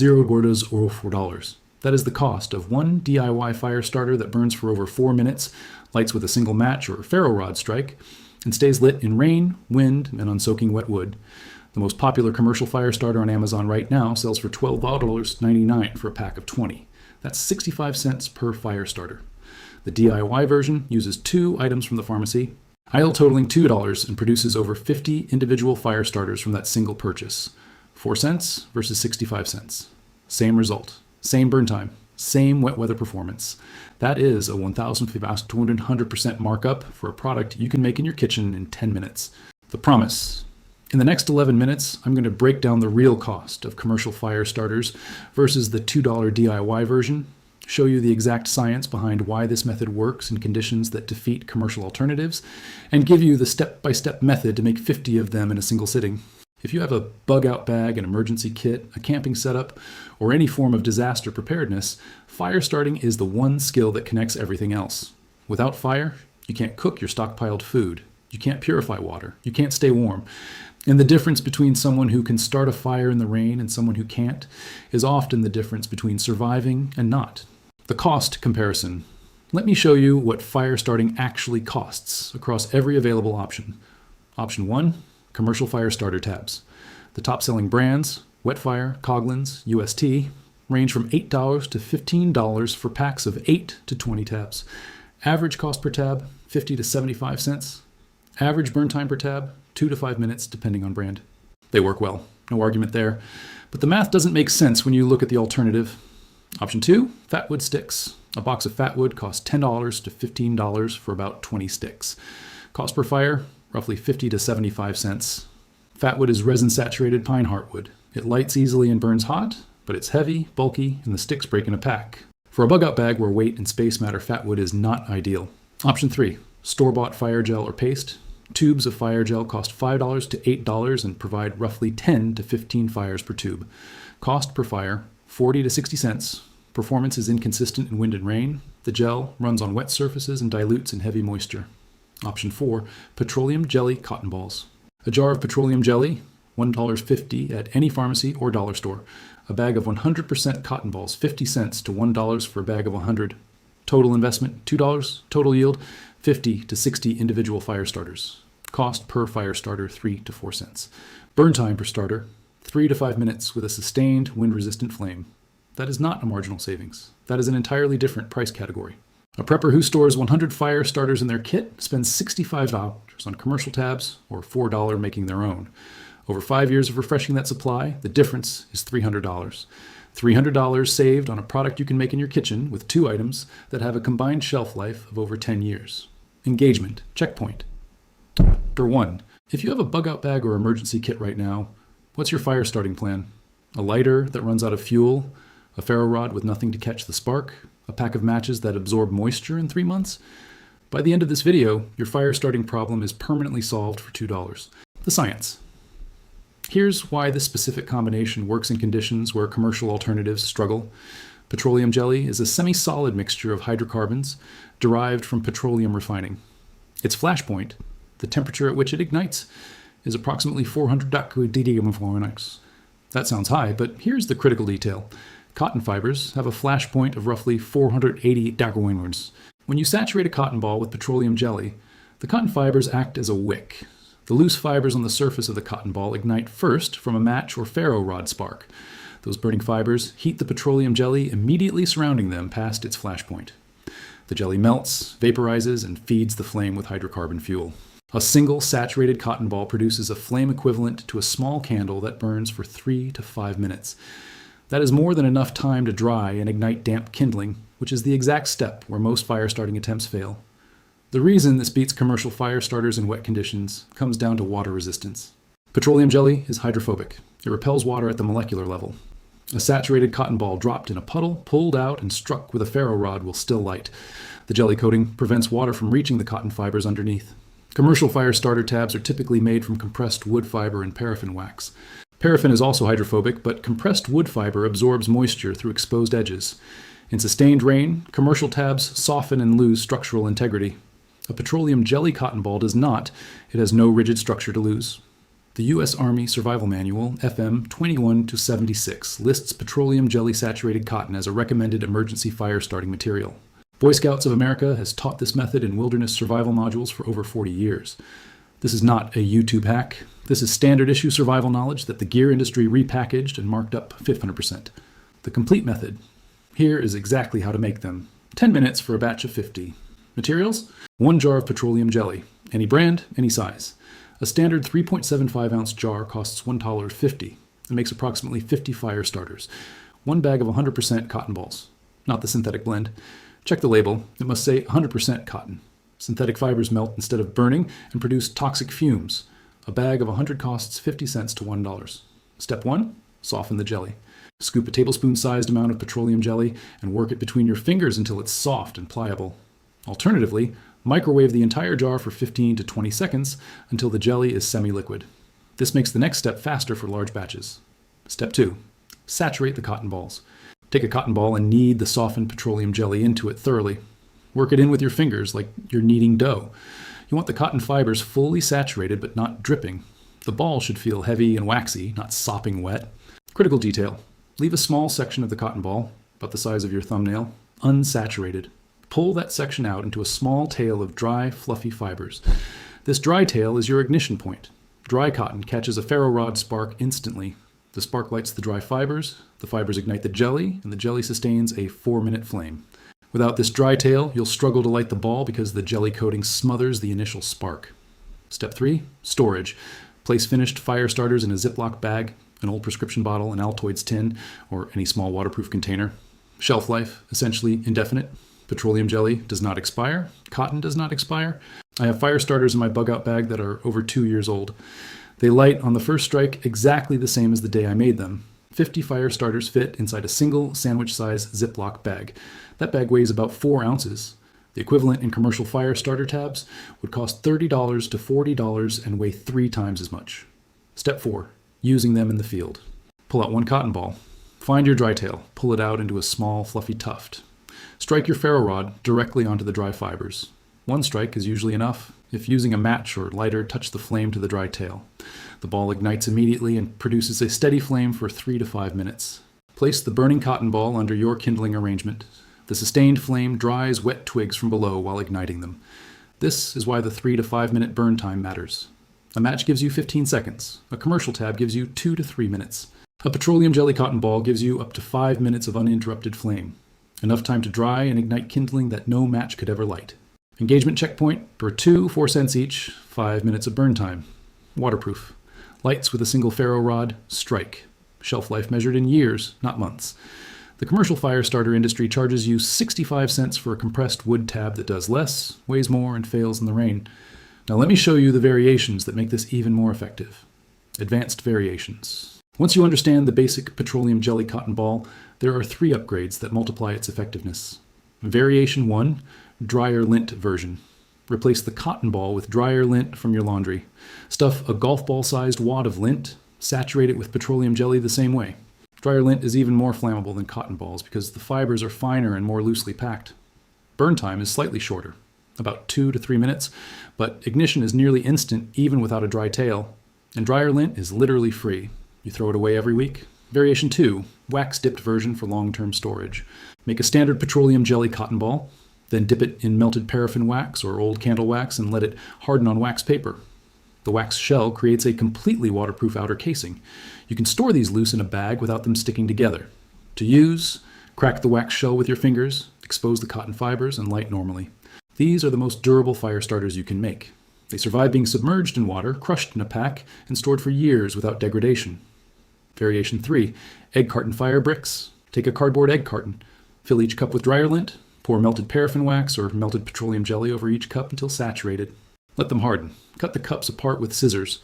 €0 or $4. That is the cost of one DIY fire starter that burns for over 4 minutes, lights with a single match or ferro rod strike, and stays lit in rain, wind, and on soaking wet wood. The most popular commercial fire starter on Amazon right now sells for $12.99 for a pack of 20. That's 65 cents per fire starter. The DIY version uses 2 items from the pharmacy, aisle totaling $2, and produces over 50 individual fire starters from that single purchase. 4 cents versus 65 cents. Same result, same burn time, same wet weather performance. That is a 1,200% markup for a product you can make in your kitchen in 10 minutes. The promise. In the next 11 minutes, I'm going to break down the real cost of commercial fire starters versus the $2 DIY version, show you the exact science behind why this method works in conditions that defeat commercial alternatives, and give you the step-by-step method to make 50 of them in a single sitting. If you have a bug-out bag, an emergency kit, a camping setup, or any form of disaster preparedness, fire starting is the one skill that connects everything else. Without fire, you can't cook your stockpiled food. You can't purify water. You can't stay warm. And the difference between someone who can start a fire in the rain and someone who can't is often the difference between surviving and not. The cost comparison. Let me show you what fire starting actually costs across every available option. Option 1, commercial fire starter tabs. The top-selling brands, Wetfire, Coghlan's, UST, range from $8 to $15 for packs of 8 to 20 tabs. Average cost per tab, 50 to 75 cents. Average burn time per tab, 2 to 5 minutes, depending on brand. They work well, no argument there. But the math doesn't make sense when you look at the alternative. Option 2, fatwood sticks. A box of fatwood costs $10 to $15 for about 20 sticks. Cost per fire, roughly 50 to 75 cents. Fatwood is resin-saturated pine heartwood. It lights easily and burns hot, but it's heavy, bulky, and the sticks break in a pack. For a bug-out bag where weight and space matter, fatwood is not ideal. Option 3, store-bought fire gel or paste. Tubes of fire gel cost $5 to $8 and provide roughly 10 to 15 fires per tube. Cost per fire, 40 to 60 cents. Performance is inconsistent in wind and rain. The gel runs on wet surfaces and dilutes in heavy moisture. Option 4, petroleum jelly cotton balls. A jar of petroleum jelly, $1.50 at any pharmacy or dollar store. A bag of 100% cotton balls, 50 cents to $1 for a bag of 100. Total investment, $2. Total yield, 50 to 60 individual fire starters. Cost per fire starter, 3 to 4 cents. Burn time per starter, 3 to 5 minutes with a sustained wind-resistant flame. That is not a marginal savings. That is an entirely different price category. A prepper who stores 100 fire starters in their kit spends $65 on commercial tabs or $4 making their own. Over 5 years of refreshing that supply, the difference is $300. $300 saved on a product you can make in your kitchen with 2 items that have a combined shelf life of over 10 years. Engagement, checkpoint. Number 1, if you have a bug-out bag or emergency kit right now, what's your fire starting plan? A lighter that runs out of fuel? A ferro rod with nothing to catch the spark? A pack of matches that absorb moisture in 3 months? By the end of this video, your fire starting problem is permanently solved for $2. The science. Here's why this specific combination works in conditions where commercial alternatives struggle. Petroleum jelly is a semi-solid mixture of hydrocarbons derived from petroleum refining. Its flash point, the temperature at which it ignites, is approximately 400 degrees. That sounds high, but here's the critical detail. Cotton fibers have a flash point of roughly 480 degrees. When you saturate a cotton ball with petroleum jelly, the cotton fibers act as a wick. The loose fibers on the surface of the cotton ball ignite first from a match or ferro rod spark. Those burning fibers heat the petroleum jelly immediately surrounding them past its flash point. The jelly melts, vaporizes, and feeds the flame with hydrocarbon fuel. A single saturated cotton ball produces a flame equivalent to a small candle that burns for 3 to 5 minutes. That is more than enough time to dry and ignite damp kindling, which is the exact step where most fire starting attempts fail. The reason this beats commercial fire starters in wet conditions comes down to water resistance. Petroleum jelly is hydrophobic. It repels water at the molecular level. A saturated cotton ball dropped in a puddle, pulled out, and struck with a ferro rod will still light. The jelly coating prevents water from reaching the cotton fibers underneath. Commercial fire starter tabs are typically made from compressed wood fiber and paraffin wax. Paraffin is also hydrophobic, but compressed wood fiber absorbs moisture through exposed edges. In sustained rain, commercial tabs soften and lose structural integrity. A petroleum jelly cotton ball does not. It has no rigid structure to lose. The U.S. Army Survival Manual, FM 21-76, lists petroleum jelly saturated cotton as a recommended emergency fire starting material. Boy Scouts of America has taught this method in wilderness survival modules for over 40 years. This is not a YouTube hack. This is standard issue survival knowledge that the gear industry repackaged and marked up 500%. The complete method. Here is exactly how to make them. 10 minutes for a batch of 50. Materials? 1 jar of petroleum jelly. Any brand, any size. A standard 3.75 ounce jar costs $1.50 and makes approximately 50 fire starters. 1 bag of 100% cotton balls. Not the synthetic blend. Check the label. It must say 100% cotton. Synthetic fibers melt instead of burning and produce toxic fumes. A bag of 100 costs 50 cents to $1. Step 1. Soften the jelly. Scoop a tablespoon-sized amount of petroleum jelly and work it between your fingers until it's soft and pliable. Alternatively, microwave the entire jar for 15 to 20 seconds until the jelly is semi-liquid. This makes the next step faster for large batches. Step 2. Saturate the cotton balls. Take a cotton ball and knead the softened petroleum jelly into it thoroughly. Work it in with your fingers like you're kneading dough. You want the cotton fibers fully saturated but not dripping. The ball should feel heavy and waxy, not sopping wet. Critical detail. Leave a small section of the cotton ball, about the size of your thumbnail, unsaturated. Pull that section out into a small tail of dry, fluffy fibers. This dry tail is your ignition point. Dry cotton catches a ferro rod spark instantly. The spark lights the dry fibers ignite the jelly, and the jelly sustains a 4-minute flame. Without this dry tail, you'll struggle to light the ball because the jelly coating smothers the initial spark. Step 3. Storage. Place finished fire starters in a Ziploc bag, an old prescription bottle, an Altoids tin, or any small waterproof container. Shelf life, essentially indefinite. Petroleum jelly does not expire. Cotton does not expire. I have fire starters in my bug out bag that are over 2 years old. They light on the first strike exactly the same as the day I made them. 50 fire starters fit inside a single sandwich-size Ziploc bag. That bag weighs about 4 ounces. The equivalent in commercial fire starter tabs would cost $30 to $40 and weigh 3 times as much. Step 4. Using them in the field. Pull out 1 cotton ball. Find your dry tail. Pull it out into a small, fluffy tuft. Strike your ferro rod directly onto the dry fibers. 1 strike is usually enough. If using a match or lighter, touch the flame to the dry tail. The ball ignites immediately and produces a steady flame for 3 to 5 minutes. Place the burning cotton ball under your kindling arrangement. The sustained flame dries wet twigs from below while igniting them. This is why the 3 to 5 minute burn time matters. A match gives you 15 seconds. A commercial tab gives you 2 to 3 minutes. A petroleum jelly cotton ball gives you up to 5 minutes of uninterrupted flame. Enough time to dry and ignite kindling that no match could ever light. Engagement checkpoint per 2, 4 cents each, 5 minutes of burn time. Waterproof. Lights with a single ferro rod, strike. Shelf life measured in years, not months. The commercial fire starter industry charges you 65 cents for a compressed wood tab that does less, weighs more, and fails in the rain. Now let me show you the variations that make this even more effective. Advanced variations. Once you understand the basic petroleum jelly cotton ball, there are 3 upgrades that multiply its effectiveness. Variation 1, dryer lint version. Replace the cotton ball with dryer lint from your laundry. Stuff a golf ball-sized wad of lint, saturate it with petroleum jelly the same way. Dryer lint is even more flammable than cotton balls because the fibers are finer and more loosely packed. Burn time is slightly shorter, about 2 to 3 minutes, but ignition is nearly instant even without a dry tail. And dryer lint is literally free. You throw it away every week. Variation 2, wax-dipped version for long-term storage. Make a standard petroleum jelly cotton ball, then dip it in melted paraffin wax or old candle wax and let it harden on wax paper. The wax shell creates a completely waterproof outer casing. You can store these loose in a bag without them sticking together. To use, crack the wax shell with your fingers, expose the cotton fibers, and light normally. These are the most durable fire starters you can make. They survive being submerged in water, crushed in a pack, and stored for years without degradation. Variation 3, egg carton fire bricks. Take a cardboard egg carton, fill each cup with dryer lint, pour melted paraffin wax or melted petroleum jelly over each cup until saturated. Let them harden. Cut the cups apart with scissors.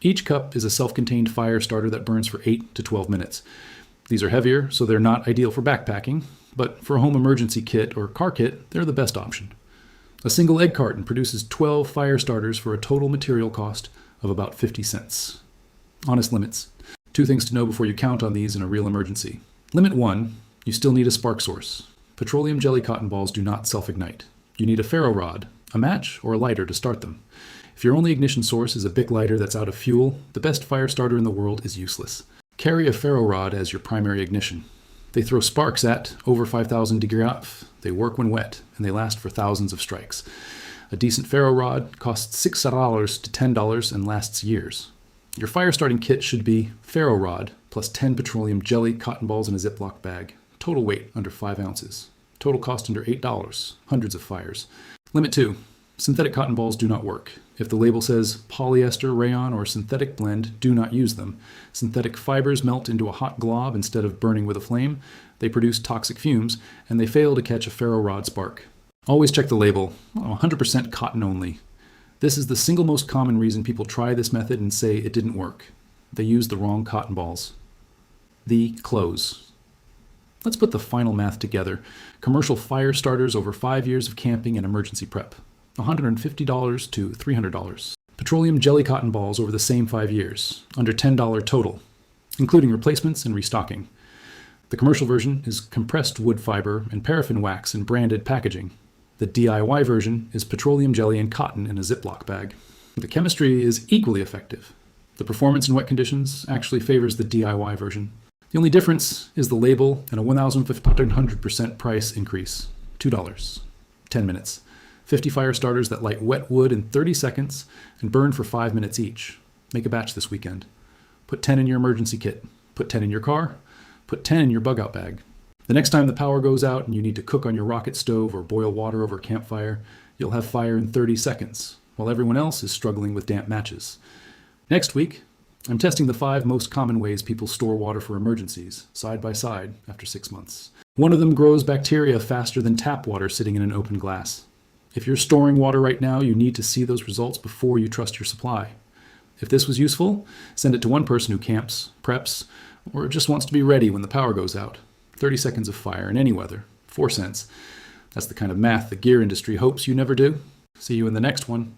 Each cup is a self-contained fire starter that burns for 8 to 12 minutes. These are heavier, so they're not ideal for backpacking, but for a home emergency kit or car kit, they're the best option. A single egg carton produces 12 fire starters for a total material cost of about 50 cents. Honest limits. 2 things to know before you count on these in a real emergency. Limit 1, you still need a spark source. Petroleum jelly cotton balls do not self-ignite. You need a ferro rod, a match, or a lighter to start them. If your only ignition source is a Bic lighter that's out of fuel, the best fire starter in the world is useless. Carry a ferro rod as your primary ignition. They throw sparks at over 5,000 degrees. They work when wet, and they last for thousands of strikes. A decent ferro rod costs $6 to $10 and lasts years. Your fire starting kit should be ferro rod plus 10 petroleum jelly cotton balls in a Ziploc bag. Total weight under 5 ounces. Total cost under $8. Hundreds of fires. Limit 2. Synthetic cotton balls do not work. If the label says polyester, rayon, or synthetic blend, do not use them. Synthetic fibers melt into a hot glob instead of burning with a flame. They produce toxic fumes, and they fail to catch a ferro rod spark. Always check the label. 100% cotton only. This is the single most common reason people try this method and say it didn't work. They used the wrong cotton balls. The close. Let's put the final math together. Commercial fire starters over 5 years of camping and emergency prep. $150 to $300. Petroleum jelly cotton balls over the same 5 years, under $10 total, including replacements and restocking. The commercial version is compressed wood fiber and paraffin wax in branded packaging. The DIY version is petroleum jelly and cotton in a Ziploc bag. The chemistry is equally effective. The performance in wet conditions actually favors the DIY version. The only difference is the label and a 1,500% price increase. $2. 10 minutes. 50 fire starters that light wet wood in 30 seconds and burn for 5 minutes each. Make a batch this weekend. Put 10 in your emergency kit. Put 10 in your car. Put 10 in your bug out bag. The next time the power goes out and you need to cook on your rocket stove or boil water over a campfire, you'll have fire in 30 seconds, while everyone else is struggling with damp matches. Next week, I'm testing the 5 most common ways people store water for emergencies, side by side, after 6 months. One of them grows bacteria faster than tap water sitting in an open glass. If you're storing water right now, you need to see those results before you trust your supply. If this was useful, send it to one person who camps, preps, or just wants to be ready when the power goes out. 30 seconds of fire in any weather. 4 cents. That's the kind of math the gear industry hopes you never do. See you in the next one.